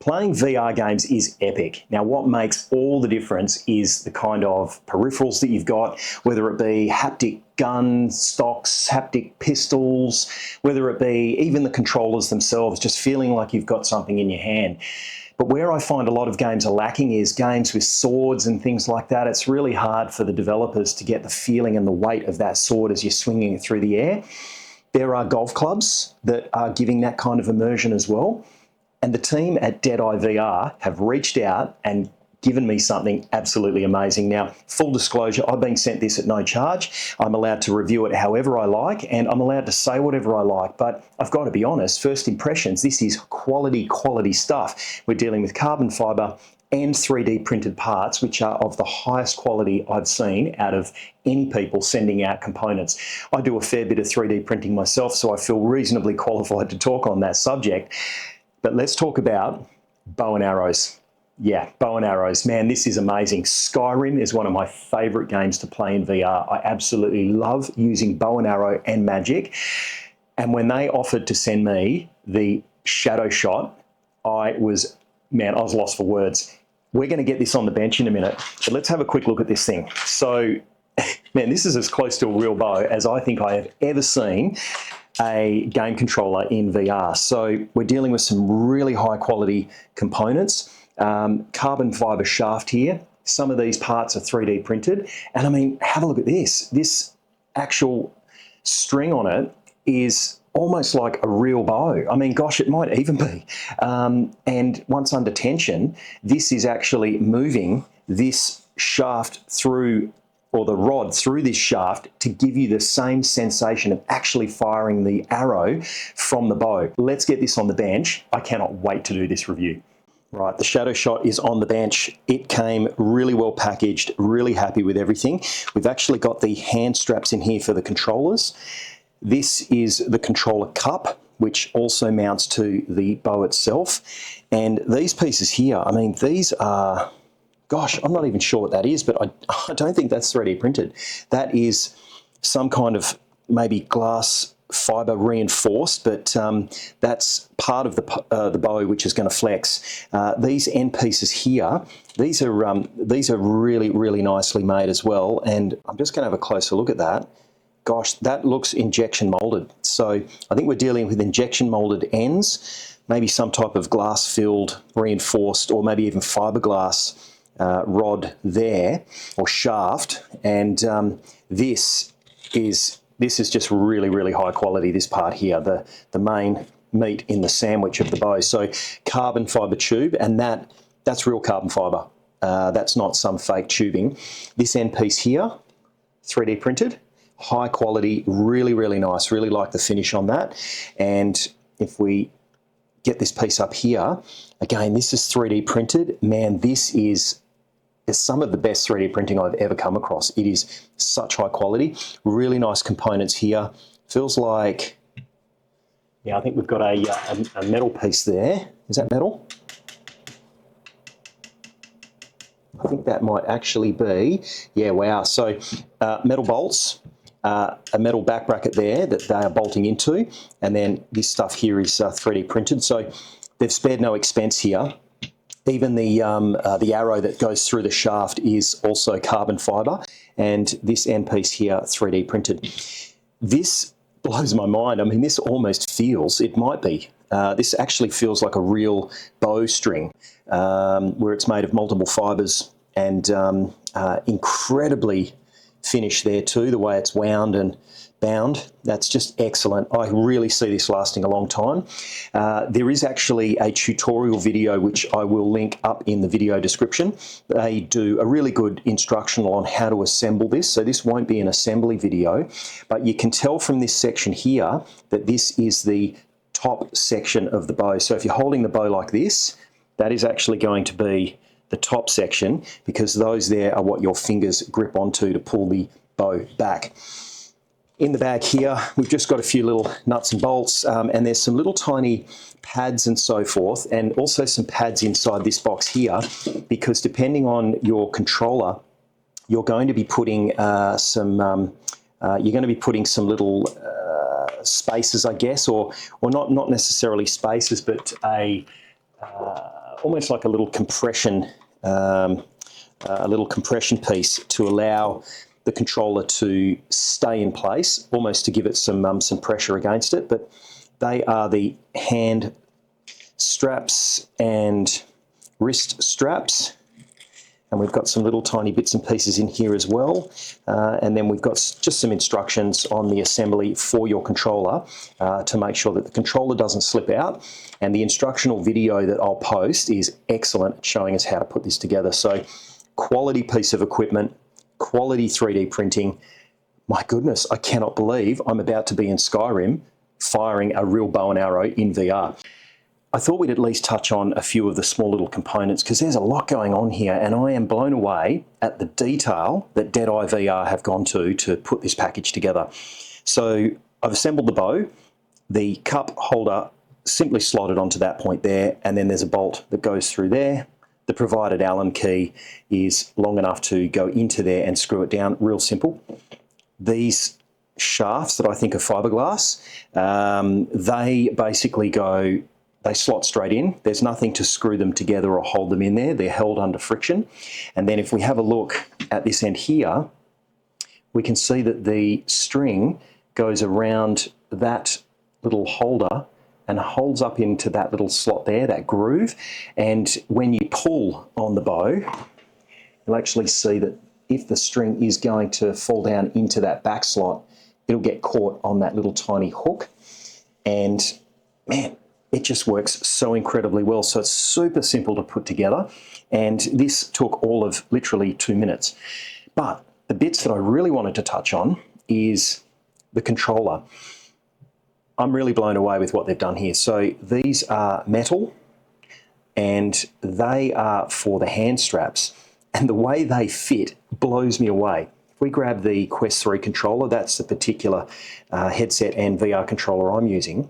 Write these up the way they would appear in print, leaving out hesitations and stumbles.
Playing VR games is epic. Now, what makes all the difference is the kind of peripherals that you've got, whether it be haptic gun stocks, haptic pistols, whether it be even the controllers themselves, just feeling like you've got something in your hand. But where I find a lot of games are lacking is games with swords and things like that. It's really hard for the developers to get the feeling and the weight of that sword as you're swinging it through the air. There are golf clubs that are giving that kind of immersion as well. And the team at Deadeye VR have reached out and given me something absolutely amazing. Now, full disclosure, I've been sent this at no charge. I'm allowed to review it however I like, and I'm allowed to say whatever I like. But I've got to be honest, first impressions, this is quality stuff. We're dealing with carbon fibre and 3D printed parts, which are of the highest quality I've seen out of any people sending out components. I do a fair bit of 3D printing myself, so I feel reasonably qualified to talk on that subject. But let's talk about bow and arrows. Yeah, bow and arrows. Man, this is amazing. Skyrim is one of my favourite games to play in VR. I absolutely love using bow and arrow and magic. And when they offered to send me the shadow shot, I was lost for words. We're going to get this on the bench in a minute, but let's have a quick look at this thing. So, man, this is as close to a real bow as I think I have ever seen a game controller in VR. So we're dealing with some really high quality components. Carbon fibre shaft here. Some of these parts are 3D printed. And I mean, have a look at this. This actual string on it is almost like a real bow. I mean, gosh, it might even be. And once under tension, this is actually moving this shaft through, or the rod through this shaft, to give you the same sensation of actually firing the arrow from the bow. Let's get this on the bench. I cannot wait to do this review. Right, the shadow shot is on the bench. It came really well packaged, really happy with everything. We've actually got the hand straps in here for the controllers. This is the controller cup, which also mounts to the bow itself. And these pieces here, I mean, these are, gosh, I'm not even sure what that is, but I don't think that's 3D printed. That is some kind of maybe glass fibre reinforced, but that's part of the bow which is going to flex. These end pieces here, these are really, really nicely made as well. And I'm just going to have a closer look at that. Gosh, that looks injection molded. So I think we're dealing with injection molded ends, maybe some type of glass filled, reinforced, or maybe even fiberglass rod there, or shaft. And this is just really, really high quality, this part here, the main meat in the sandwich of the bow. So carbon fibre tube, and that's real carbon fibre. That's not some fake tubing. This end piece here, 3D printed, high quality, really, really nice. Really like the finish on that. And if we get this piece up here, again, this is 3D printed. Man, this is some of the best 3D printing I've ever come across. It is such high quality, really nice components here. Feels like, yeah, I think we've got a metal piece there. Is that metal? I think that might actually be, yeah, wow. So metal bolts, a metal back bracket there that they are bolting into, and then this stuff here is 3D printed. So they've spared no expense here. Even the arrow that goes through the shaft is also carbon fibre, and this end piece here, 3D printed. This blows my mind. I mean, this almost feels, it might be, this actually feels like a real bowstring, where it's made of multiple fibres, and incredibly finished there too, the way it's wound and bound. That's just excellent. I really see this lasting a long time. There is actually a tutorial video which I will link up in the video description. They do a really good instructional on how to assemble this. So this won't be an assembly video, but you can tell from this section here that this is the top section of the bow. So if you're holding the bow like this, that is actually going to be the top section, because those there are what your fingers grip onto to pull the bow back. In the bag here, we've just got a few little nuts and bolts, and there's some little tiny pads and so forth, and also some pads inside this box here, because depending on your controller, you're going to be putting some little spaces, I guess, or not necessarily spaces, but almost like a little compression piece to allow the controller to stay in place, almost to give it some pressure against it. But they are the hand straps and wrist straps. And we've got some little tiny bits and pieces in here as well. And then we've got just some instructions on the assembly for your controller to make sure that the controller doesn't slip out. And the instructional video that I'll post is excellent at showing us how to put this together. So quality piece of equipment, quality 3D printing. My goodness, I cannot believe I'm about to be in Skyrim firing a real bow and arrow in VR. I thought we'd at least touch on a few of the small little components because there's a lot going on here, and I am blown away at the detail that Deadeye VR have gone to put this package together. So I've assembled the bow, the cup holder simply slotted onto that point there, and then there's a bolt that goes through there. The provided Allen key is long enough to go into there and screw it down, real simple. These shafts that I think are fiberglass, they basically they slot straight in. There's nothing to screw them together or hold them in there. They're held under friction. And then if we have a look at this end here, we can see that the string goes around that little holder and holds up into that little slot there, that groove. And when you pull on the bow, you'll actually see that if the string is going to fall down into that back slot, it'll get caught on that little tiny hook. And man, it just works so incredibly well. So it's super simple to put together. And this took all of literally 2 minutes. But the bits that I really wanted to touch on is the controller. I'm really blown away with what they've done here. So these are metal and they are for the hand straps. And the way they fit blows me away. If we grab the Quest 3 controller, that's the particular headset and VR controller I'm using.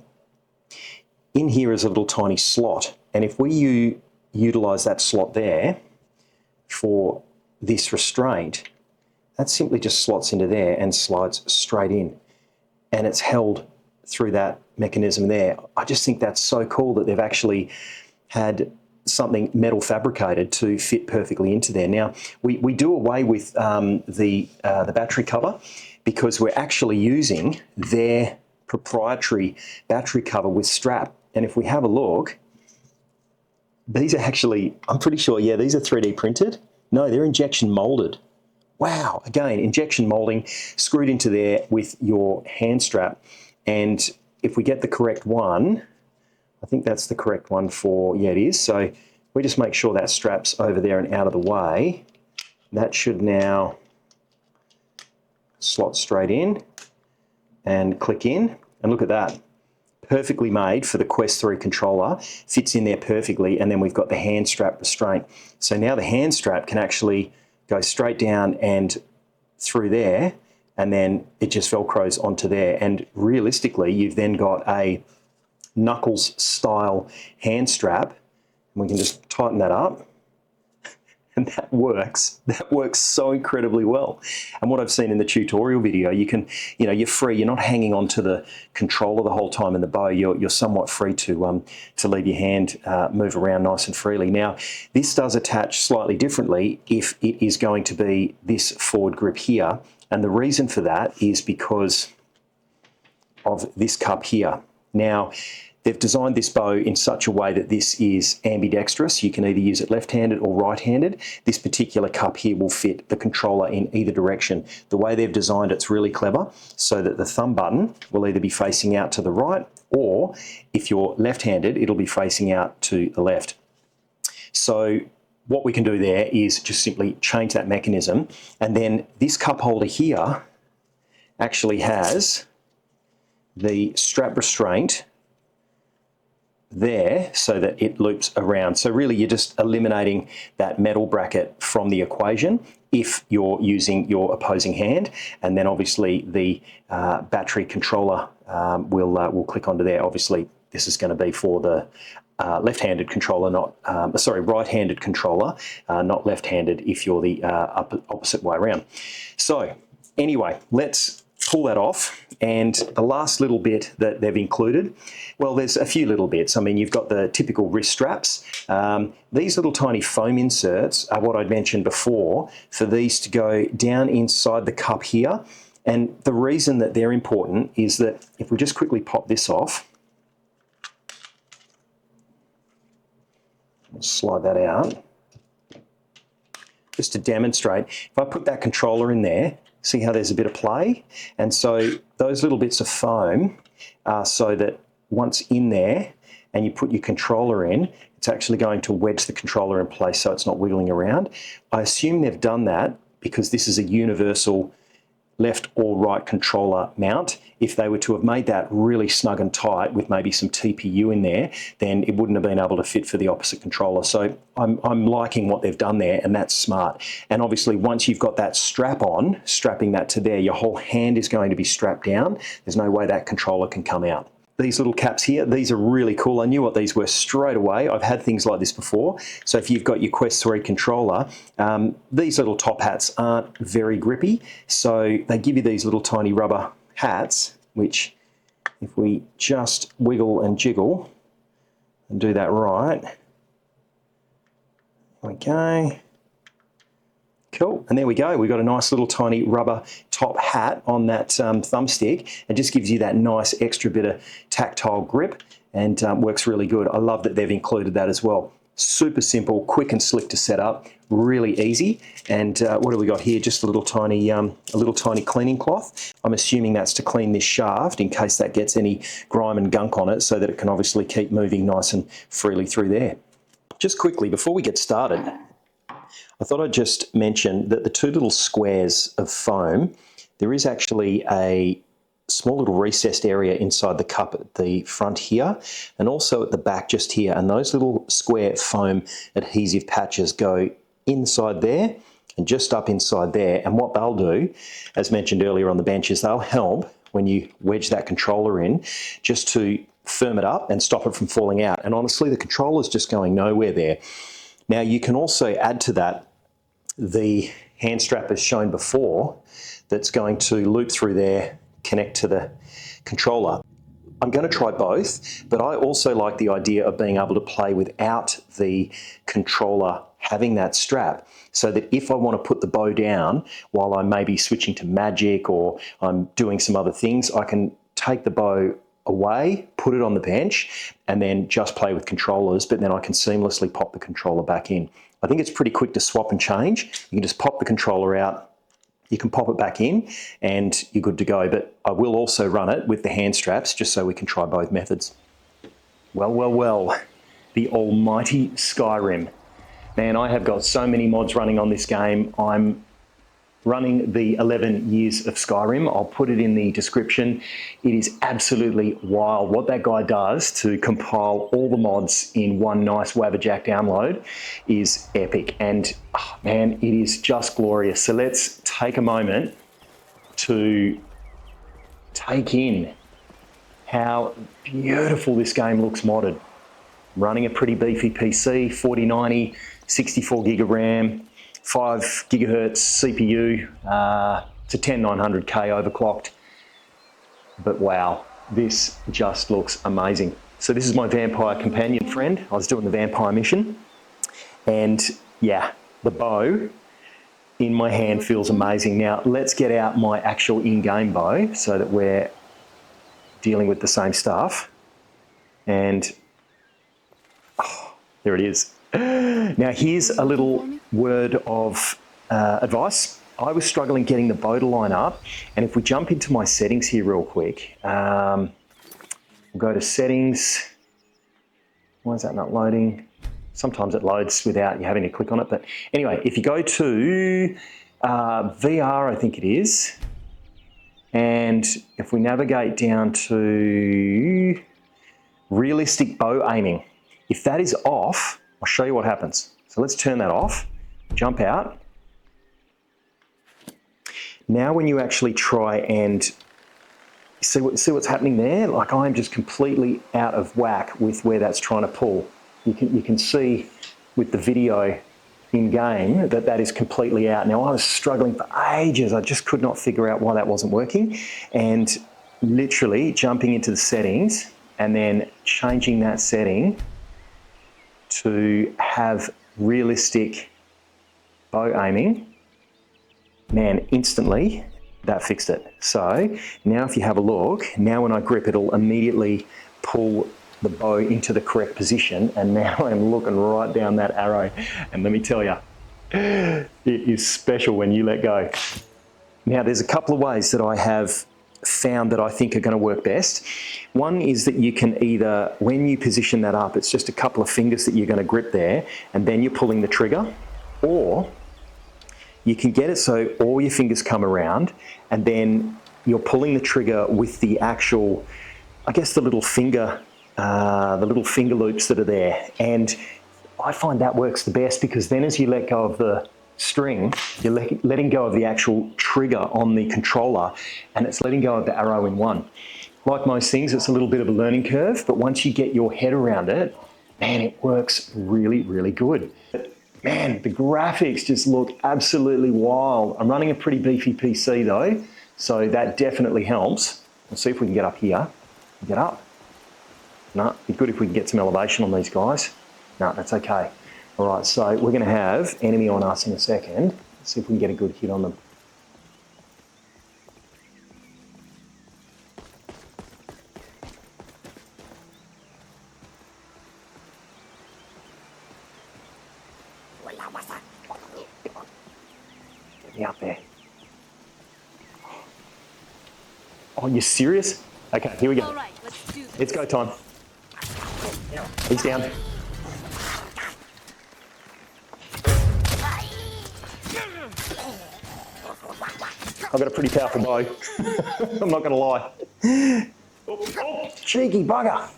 In here is a little tiny slot, and if we utilize that slot there for this restraint, that simply just slots into there and slides straight in, and it's held through that mechanism there. I just think that's so cool that they've actually had something metal fabricated to fit perfectly into there. Now, we do away with the battery cover because we're actually using their proprietary battery cover with strap. And if we have a look, these are actually, I'm pretty sure, yeah, these are 3D printed. No, they're injection molded. Wow, again, injection molding screwed into there with your hand strap. And if we get the correct one, I think that's the correct one for, yeah, it is. So we just make sure that strap's over there and out of the way. That should now slot straight in and click in. And look at that. Perfectly made for the Quest 3 controller, fits in there perfectly, and then we've got the hand strap restraint. So now the hand strap can actually go straight down and through there, and then it just velcros onto there. And realistically, you've then got a knuckles style hand strap, and we can just tighten that up. And that works so incredibly well. And what I've seen in the tutorial video, you can, you're free. You're not hanging onto the controller the whole time in the bow. You're somewhat free to leave your hand move around nice and freely. Now, this does attach slightly differently if it is going to be this forward grip here. And the reason for that is because of this cup here. Now, they've designed this bow in such a way that this is ambidextrous. You can either use it left-handed or right-handed. This particular cup here will fit the controller in either direction. The way they've designed it's really clever, so that the thumb button will either be facing out to the right, or if you're left-handed, it'll be facing out to the left. So what we can do there is just simply change that mechanism, and then this cup holder here actually has the strap restraint there so that it loops around. So really you're just eliminating that metal bracket from the equation if you're using your opposing hand, and then obviously the battery controller will click onto there. Obviously this is going to be for the left-handed controller, not right-handed controller, not left-handed if you're the opposite way around. So anyway, let's pull that off, and the last little bit that they've included, well, there's a few little bits. I mean, you've got the typical wrist straps. These little tiny foam inserts are what I'd mentioned before, for these to go down inside the cup here. And the reason that they're important is that if we just quickly pop this off, slide that out, just to demonstrate, if I put that controller in there, see how there's a bit of play? And so those little bits of foam are so that once in there and you put your controller in, it's actually going to wedge the controller in place so it's not wiggling around. I assume they've done that because this is a universal left or right controller mount. If they were to have made that really snug and tight with maybe some TPU in there, then it wouldn't have been able to fit for the opposite controller. So I'm liking what they've done there, and that's smart. And obviously once you've got that strap on, strapping that to there, your whole hand is going to be strapped down. There's no way that controller can come out. These little caps here, these are really cool. I knew what these were straight away. I've had things like this before. So if you've got your Quest 3 controller, these little top hats aren't very grippy. So they give you these little tiny rubber hats, which if we just wiggle and jiggle and do that right, there we go. Cool, and there we go. We've got a nice little tiny rubber top hat on that thumbstick. It just gives you that nice extra bit of tactile grip, and works really good. I love that they've included that as well. Super simple, quick and slick to set up, really easy. And what do we got here? Just a little tiny cleaning cloth. I'm assuming that's to clean this shaft in case that gets any grime and gunk on it, so that it can obviously keep moving nice and freely through there. Just quickly, before we get started, I thought I'd just mention that the two little squares of foam, there is actually a small little recessed area inside the cup at the front here, and also at the back just here. And those little square foam adhesive patches go inside there and just up inside there. And what they'll do, as mentioned earlier on the bench, is they'll help when you wedge that controller in, just to firm it up and stop it from falling out. And honestly, the controller's just going nowhere there. Now you can also add to that the hand strap as shown before, that's going to loop through there, connect to the controller. I'm going to try both, but I also like the idea of being able to play without the controller having that strap, so that if I want to put the bow down while I'm maybe switching to Magic or I'm doing some other things, I can take the bow away, put it on the bench, and then just play with controllers, but then I can seamlessly pop the controller back in. I think it's pretty quick to swap and change. You can just pop the controller out, you can pop it back in, and you're good to go. But I will also run it with the hand straps, just so we can try both methods. Well, the almighty Skyrim. Man, I have got so many mods running on this game. I'm running the 11 years of Skyrim. I'll put it in the description. It is absolutely wild what that guy does to compile all the mods in one nice Wabberjack download is epic. And oh man, it is just glorious. So let's take a moment to take in how beautiful this game looks modded. Running a pretty beefy PC, 4090, 64 gig of RAM, 5 gigahertz CPU, it's a 10900K overclocked, but wow, this just looks amazing. So this is my vampire companion friend. I was doing the vampire mission, and yeah, the bow in my hand feels amazing. Now let's get out my actual in-game bow so that we're dealing with the same stuff, and oh, there it is. Now here's a little word of advice. I was struggling getting the bow to line up, and if we jump into my settings here real quick, we'll go to settings. Why is that not loading? Sometimes it loads without you having to click on it, but anyway, if you go to VR, I think it is, and if we navigate down to realistic bow aiming, if that is off, I'll show you what happens. So let's turn that off, jump out. Now when you actually try and see what's happening there, like I'm just completely out of whack with where that's trying to pull. You can see with the video in game that is completely out. Now I was struggling for ages. I just could not figure out why that wasn't working, and literally jumping into the settings and then changing that setting to have realistic bow aiming, man, instantly that fixed it. So now if you have a look, now when I grip, it'll immediately pull the bow into the correct position, and now I'm looking right down that arrow, and let me tell you, it is special when you let go. Now there's a couple of ways that I have found that I think are going to work best. One is that you can either, when you position that up, it's just a couple of fingers that you're going to grip there, and then you're pulling the trigger, or you can get it so all your fingers come around, and then you're pulling the trigger with the actual, I guess, the little finger loops that are there. And I find that works the best, because then as you let go of the string, you're letting go of the actual trigger on the controller, and it's letting go of the arrow in one. Like most things, it's a little bit of a learning curve, but once you get your head around it, man, it works really, really good. Man, the graphics just look absolutely wild. I'm running a pretty beefy PC though, so that definitely helps. Let's see if we can get up here. Get up. No, it'd be good if we can get some elevation on these guys. No, that's okay. All right, so we're going to have enemy on us in a second. Let's see if we can get a good hit on them. Get me up there. Oh, you serious? Okay, here we go. All right, let's do this. It's go time. He's down. I've got a pretty powerful bow. I'm not going to lie. Oh, cheeky bugger.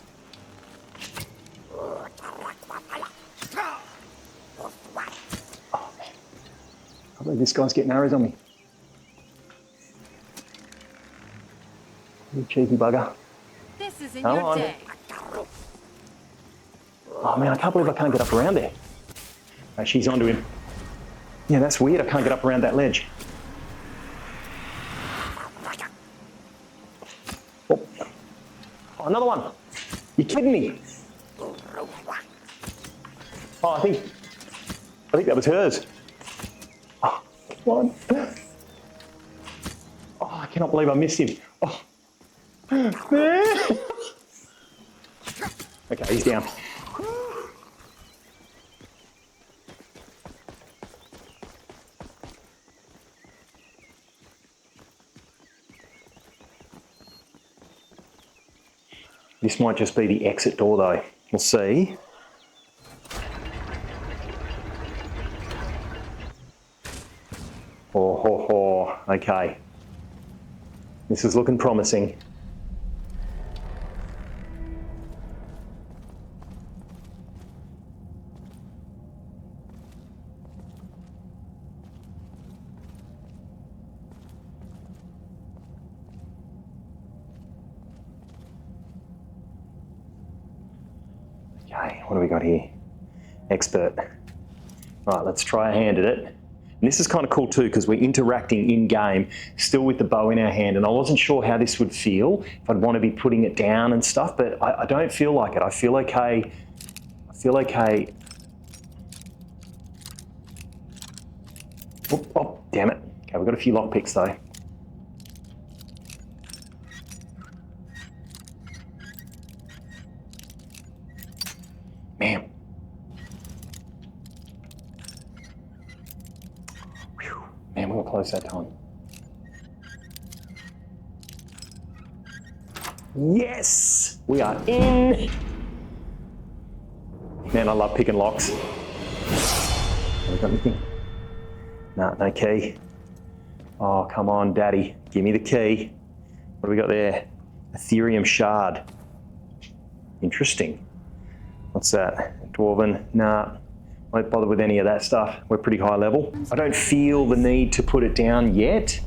Oh, man. I believe this guy's getting arrows on me. You cheeky bugger. This isn't Come your on. day. Oh man, I can't believe I can't get up around there. Oh, she's onto him. Yeah, that's weird. I can't get up around that ledge. Oh, oh another one. You're kidding me. Oh, I think that was hers. Oh, come on. Oh, I cannot believe I missed him. Oh. Okay, he's down. This might just be the exit door though. We'll see. Oh, ho, ho. Okay. This is looking promising. Okay, what do we got here? Expert. All right, let's try a hand at it. And this is kind of cool too, because we're interacting in game, still with the bow in our hand. And I wasn't sure how this would feel, if I'd want to be putting it down and stuff, but I don't feel like it. I feel okay. I feel okay. Oh, oh, damn it. Okay, we've got a few lockpicks though. Man. Whew. Man, we were close that time. Yes! We are in! Man, I love picking locks. Have we got anything? No, no key. Oh, come on, Daddy. Give me the key. What do we got there? Ethereum shard. Interesting. What's that? Dwarven? Nah, won't bother with any of that stuff. We're pretty high level. I don't feel the need to put it down yet.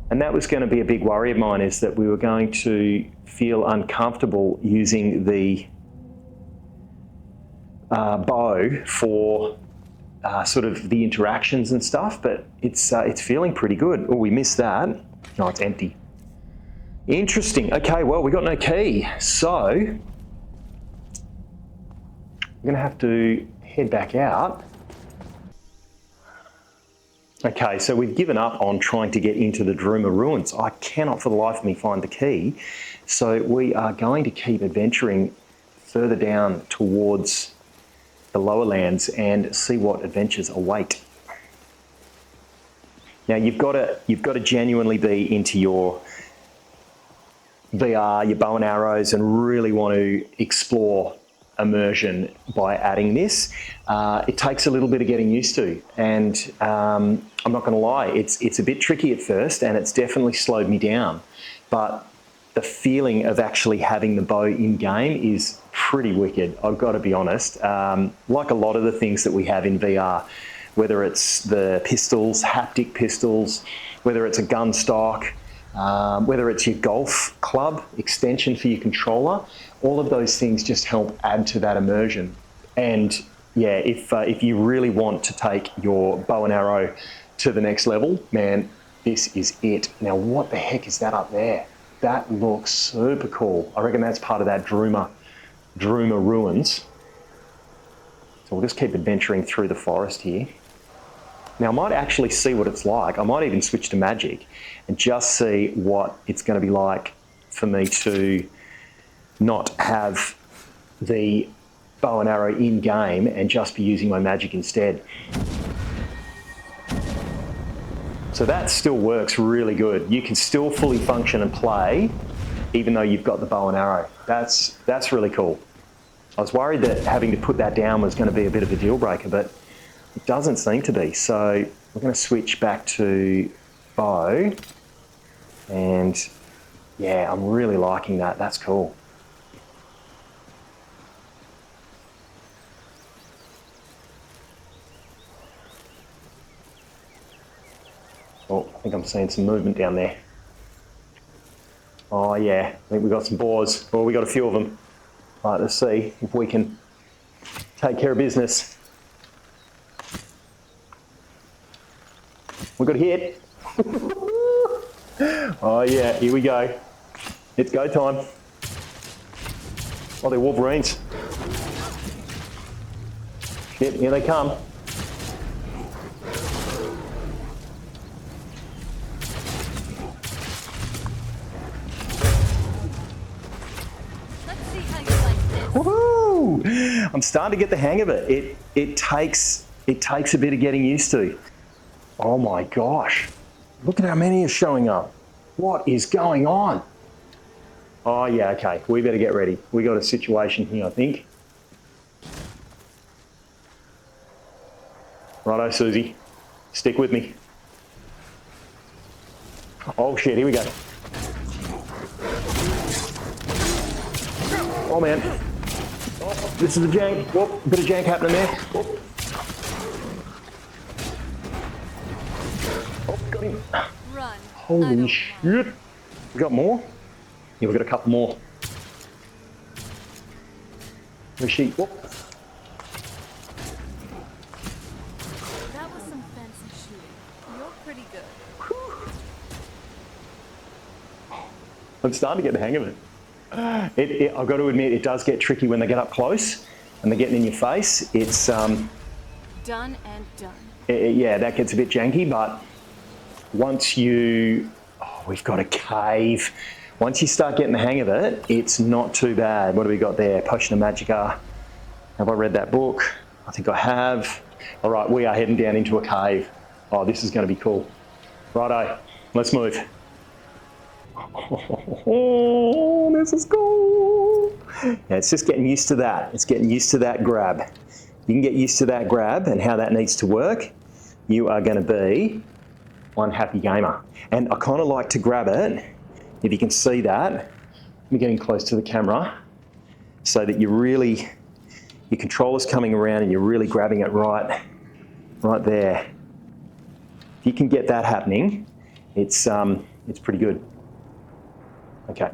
And that was going to be a big worry of mine, is that we were going to feel uncomfortable using the bow for sort of the interactions and stuff, but it's feeling pretty good. Oh, we missed that. No, it's empty. Interesting. Okay, well, we got no key, so we're going to have to head back out. Okay, so we've given up on trying to get into the Druma ruins. I cannot for the life of me find the key, so we are going to keep adventuring further down towards the lower lands and see what adventures await. Now you've got to genuinely be into your VR, your bow and arrows, and really want to explore immersion by adding this. It takes a little bit of getting used to, and I'm not going to lie, it's a bit tricky at first, and it's definitely slowed me down. But the feeling of actually having the bow in game is pretty wicked, I've got to be honest. Like a lot of the things that we have in VR, whether it's the pistols, haptic pistols, whether it's a gun stock, whether it's your golf club extension for your controller, all of those things just help add to that immersion. And yeah, if you really want to take your bow and arrow to the next level, man, this is it. Now, what the heck is that up there? That looks super cool. I reckon that's part of that Druma ruins. So we'll just keep adventuring through the forest here. Now, I might actually see what it's like. I might even switch to magic and just see what it's going to be like for me to not have the bow and arrow in game and just be using my magic instead. So that still works really good. You can still fully function and play even though you've got the bow and arrow. That's really cool. I was worried that having to put that down was going to be a bit of a deal breaker, but it doesn't seem to be. So we're going to switch back to bow, and yeah, I'm really liking that. That's cool. Oh, I think I'm seeing some movement down there. Oh yeah, I think we've got some boars. Oh, we got a few of them. All right, let's see if we can take care of business. We got hit. Oh yeah, here we go. It's go time. Oh, they're wolverines. Shit, here they come. Let's see how you like this. Woohoo! I'm starting to get the hang of it. It takes a bit of getting used to. Oh my gosh. Look at how many are showing up. What is going on? Oh yeah, okay. We better get ready. We got a situation here, I think. Righto, Susie. Stick with me. Oh shit, here we go. Oh man. Oh, this is a jank. Whoop, bit of jank happening there. Whoop. Oh, got him. Run. Holy shit. We got more? Yeah, we got a couple more. Where's she? Whoop. That was some fancy shooting. You're pretty good. I'm starting to get the hang of it. I've got to admit, it does get tricky when they get up close and they're getting in your face. It's Done and done. yeah, that gets a bit janky, but once you, we've got a cave. Once you start getting the hang of it, it's not too bad. What do we got there? Potion of Magica. Have I read that book? I think I have. All right, we are heading down into a cave. Oh, this is going to be cool. Righto, let's move. Oh, this is cool. Yeah, it's just getting used to that. It's getting used to that grab. You can get used to that grab and how that needs to work. You are going to be one happy gamer. And I kind of like to grab it, if you can see that. I'm getting close to the camera so that your controller's coming around and you're really grabbing it right there. If you can get that happening, it's pretty good. Okay.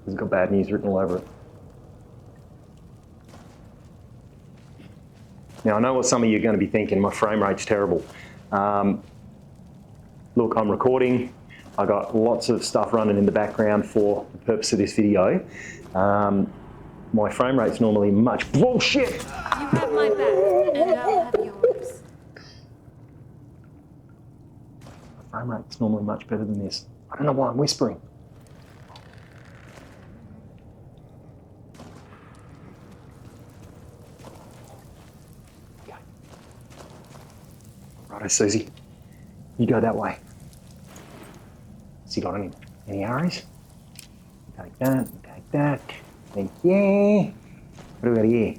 It's got bad news written all over it. Now I know what some of you are going to be thinking, my frame rate's terrible. Look, I'm recording. I got lots of stuff running in the background for the purpose of this video. My frame rate's normally much... Bullshit! You have my back, and I'll have yours. My frame rate's normally much better than this. I don't know why I'm whispering. Okay. Righto, Susie. You go that way. Has he got any arrows? Take that, take that. Thank you. What do we got here?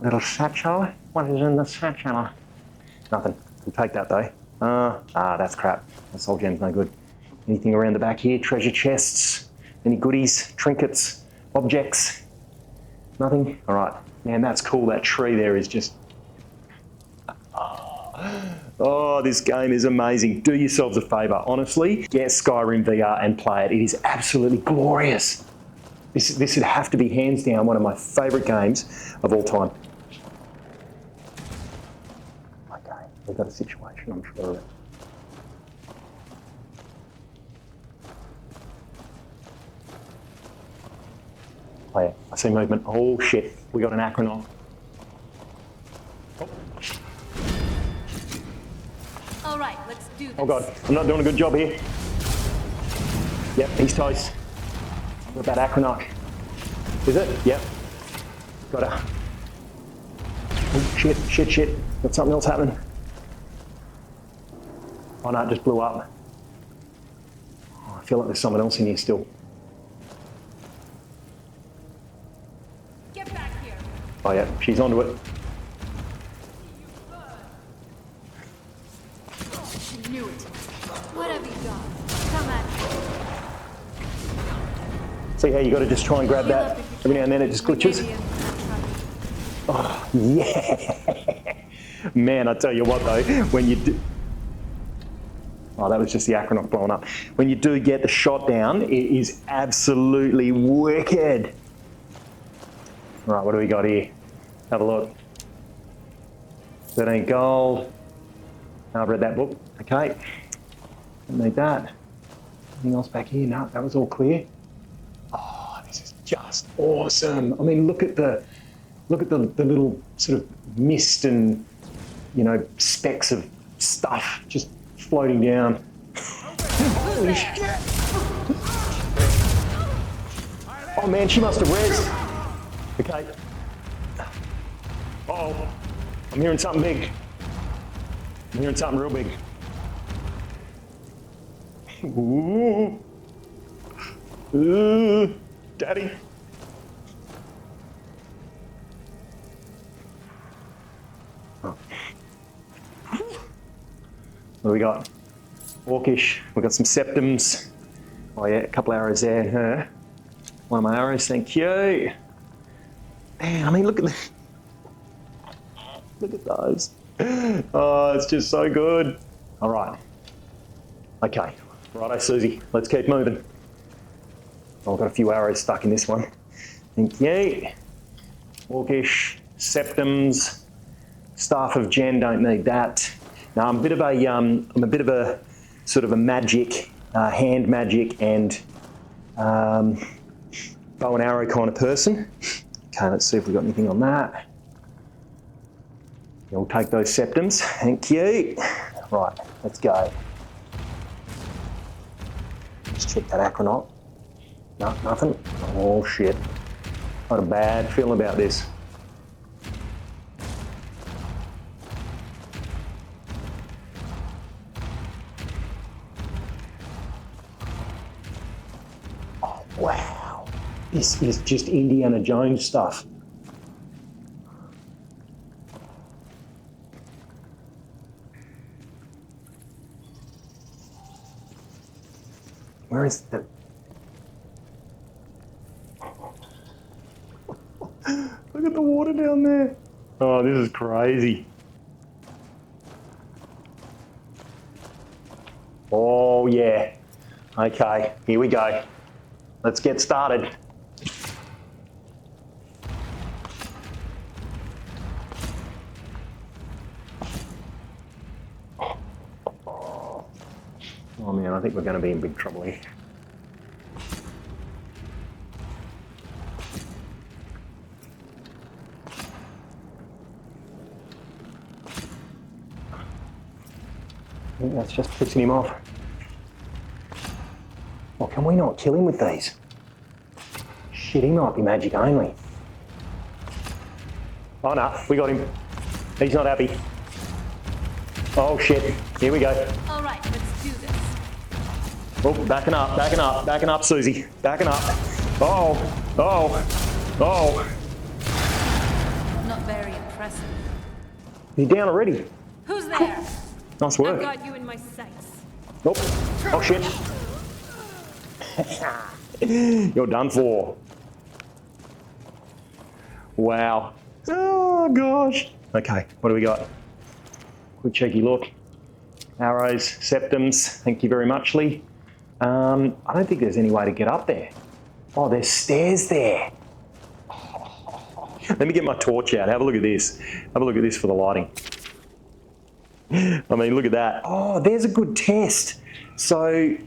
Little satchel. What is in the satchel? Nothing. We'll take that though. That's crap. That soul gem's no good. Anything around the back here? Treasure chests? Any goodies? Trinkets? Objects? Nothing? All right. Man, that's cool. That tree there is just... Oh, this game is amazing. Do yourselves a favour, honestly. Get Skyrim VR and play it. It is absolutely glorious. This would have to be hands down one of my favourite games of all time. Okay, we've got a situation, I'm sure of it. Oh yeah, I see movement. Oh shit, we got an acronym. All right, let's do this. Oh god, I'm not doing a good job here. Yep, he's toast. What about Acronoc? Is it? Yep. Got a... Oh shit. Got something else happening. Oh no, it just blew up. Oh, I feel like there's someone else in here still. Get back here. Oh yeah, she's onto it. I knew it. What have you got? Come at me. See how you got to just try and grab that every now and then it just glitches. Oh yeah, man! I tell you what though, when you do, oh that was just the Acronoc blowing up. When you do get the shot down, it is absolutely wicked. All right, what do we got here? Have a look. 13 gold. I've read that book. Okay, don't need that. Anything else back here? No, that was all clear. Oh, this is just awesome. I mean, look at the little sort of mist and, specks of stuff just floating down. Holy shit! Oh man, she must have rezzed. Okay. Uh-oh. I'm hearing something big. I'm hearing something real big. Ooh. Ooh. Daddy. Oh. What do we got? Orcish. We've got some septums. Oh yeah, a couple arrows there. One of my arrows, thank you. Man, I mean, look at this. Look at those. Oh, it's just so good. All right. Okay. Righto, Susie. Let's keep moving. Oh, I've got a few arrows stuck in this one. Thank you. Orcish, septums, staff of Jen. Don't need that. Now I'm a bit of a sort of a magic, hand magic and bow and arrow kind of person. Okay, let's see if we've got anything on that. We'll take those septums. Thank you. Right, let's go. Just check that Acronoc. No, nothing. Oh shit. Got a bad feeling about this. Oh wow. This is just Indiana Jones stuff. Where is the... Look at the water down there. Oh, this is crazy. Oh yeah. Okay, here we go. let's get started. Oh man, I think we're going to be in big trouble here. I think that's just pissing him off. Well, can we not kill him with these? Shit, he might be magic only. Oh no, we got him. He's not happy. Oh shit, here we go. All right, let's do this. Oh, backing up, Susie. Backing up. Oh. Not very impressive. You're down already. Who's there? Nice I've work. got you in my sights. Oh, oh shit. You're done for. Wow. Oh gosh. Okay, what do we got? Quick cheeky look. Arrows, septums. Thank you very much, Lee. I don't think there's any way to get up there. Oh, there's stairs there. Let me get my torch out. Have a look at this. Have a look at this for the lighting. I mean, look at that. Oh, there's a good test. So,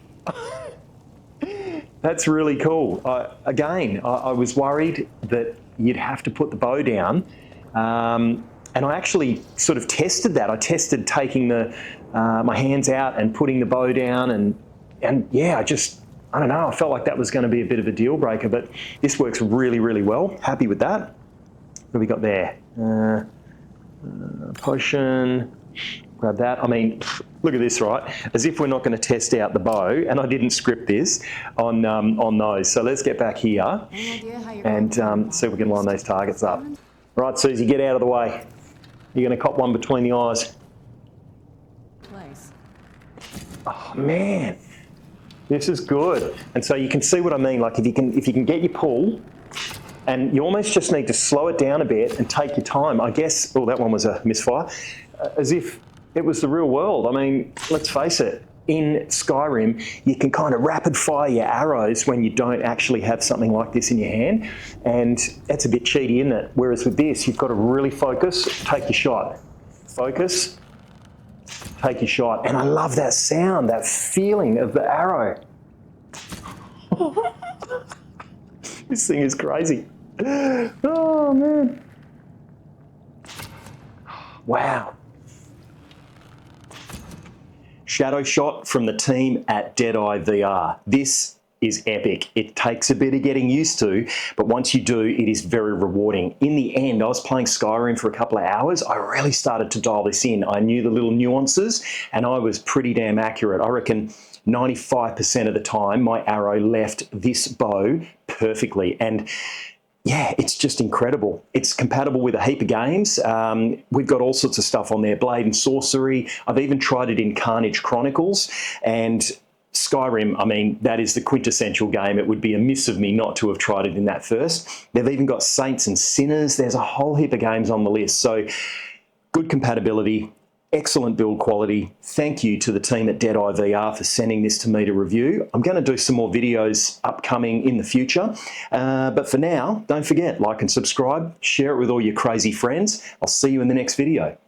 that's really cool. I was worried that you'd have to put the bow down. And I actually sort of tested that. I tested taking my hands out and putting the bow down, and yeah, I don't know, I felt like that was going to be a bit of a deal breaker, but this works really, really well. Happy with that. What have we got there? Potion. Grab that. I mean, look at this, right? As if we're not going to test out the bow, and I didn't script this on those. So let's get back here and see if we can line those targets up. Right, Susie, get out of the way. You're going to cop one between the eyes. Place. Oh man, this is good. And so you can see what I mean. Like if you can get your pull, and you almost just need to slow it down a bit and take your time. I guess. Oh, that one was a misfire. As if it was the real world. I mean, let's face it. In Skyrim, you can kind of rapid fire your arrows when you don't actually have something like this in your hand, and that's a bit cheaty, isn't it? Whereas with this, you've got to really focus, take your shot. Focus, take your shot. And I love that sound, that feeling of the arrow. This thing is crazy. Oh man. Wow. Shadow shot from the team at Deadeye VR. This is epic. It takes a bit of getting used to, but once you do, it is very rewarding. In the end, I was playing Skyrim for a couple of hours. I really started to dial this in. I knew the little nuances, and I was pretty damn accurate. I reckon 95% of the time, my arrow left this bow perfectly. And yeah, it's just incredible. It's compatible with a heap of games. We've got all sorts of stuff on there, Blade and Sorcery. I've even tried it in Carnage Chronicles, and Skyrim, I mean, that is the quintessential game. It would be amiss of me not to have tried it in that first. They've even got Saints and Sinners. There's a whole heap of games on the list. So good compatibility, excellent build quality. Thank you to the team at Deadeye VR for sending this to me to review. I'm going to do some more videos upcoming in the future. But for now, don't forget, like and subscribe, share it with all your crazy friends. I'll see you in the next video.